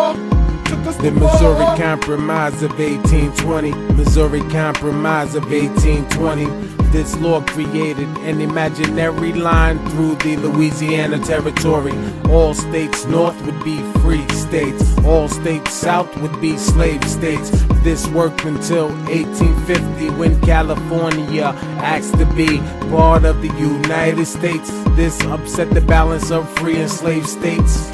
war. The Missouri Compromise of 1820. Missouri Compromise of 1820. This law created an imaginary line through the Louisiana territory. All states north would be free states. All states south would be slave states. This worked until 1850 when California asked to be part of the United States. This upset the balance of free and slave states.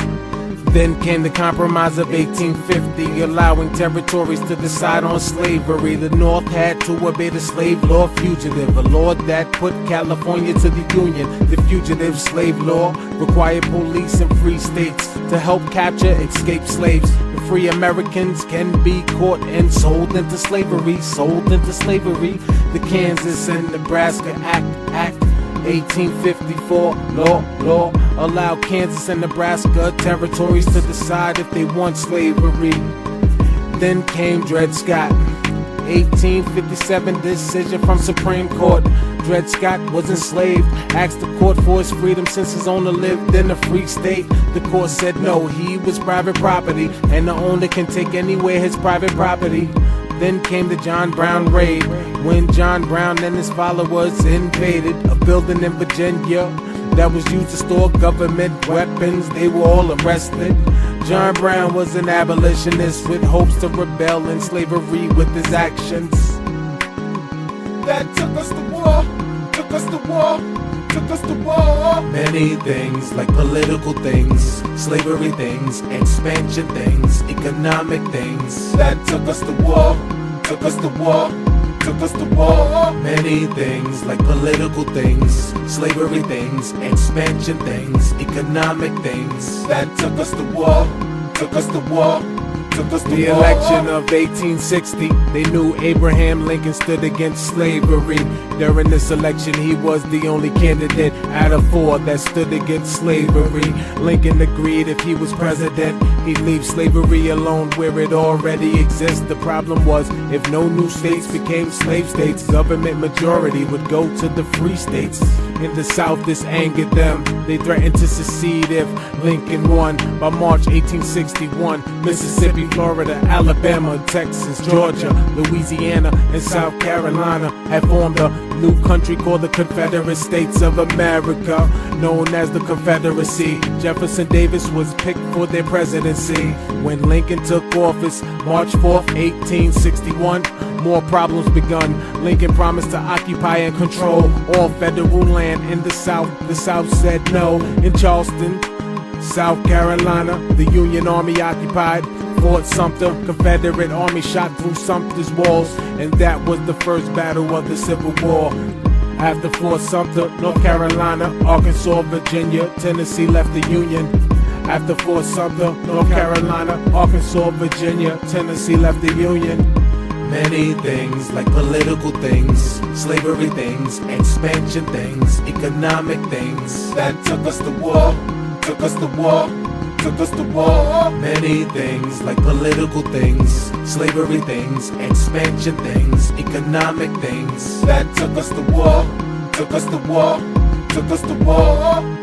Then came the Compromise of 1850, allowing territories to decide on slavery. The North had to obey the slave law fugitive, a law that put California to the Union. The fugitive slave law required police in free states to help capture escaped slaves. The free Americans can be caught and sold into slavery. Sold into slavery. The Kansas and Nebraska Act 1854 law allowed Kansas and Nebraska territories to decide if they want slavery. Then came Dred Scott, 1857 decision from Supreme Court. Dred Scott was enslaved, asked the court for his freedom since his owner lived in a free state. The court said no, he was private property, and the owner can take anywhere his private property. Then came the John Brown raid, when John Brown and his followers invaded a building in Virginia that was used to store government weapons. They were all arrested. John Brown was an abolitionist with hopes to rebel in slavery with his actions. That took us to war, took us to war, took us to war. Many things like political things, slavery things, expansion things, economic things. That took us to war, took us to war, took us to war. Many things like political things, slavery things, expansion things, economic things. That took us to war, took us to war. The election of 1860, they knew Abraham Lincoln stood against slavery. During this election, he was the only candidate out of 4 that stood against slavery. Lincoln agreed if he was president, he'd leave slavery alone where it already exists. The problem was, if no new states became slave states, government majority would go to the free states. In the South, this angered them. They threatened to secede if Lincoln won. By March 1861, Mississippi, Florida, Alabama, Texas, Georgia, Louisiana, and South Carolina had formed a new country called the Confederate States of America, known as the Confederacy. Jefferson Davis was picked for their presidency. When Lincoln took office, March 4th, 1861, more problems begun. Lincoln promised to occupy and control all federal land in the South. The South said no. In Charleston, South Carolina, the Union Army occupied Fort Sumter. Confederate Army shot through Sumter's walls, and that was the first battle of the Civil War. After Fort Sumter, North Carolina, Arkansas, Virginia, Tennessee left the Union. After Fort Sumter, North Carolina, Arkansas, Virginia, Tennessee left the Union. Many things like political things, slavery things, expansion things, economic things. That took us to war, took us to war, took us to war. Many things like political things, slavery things, expansion things, economic things. That took us to war, took us to war, took us to war.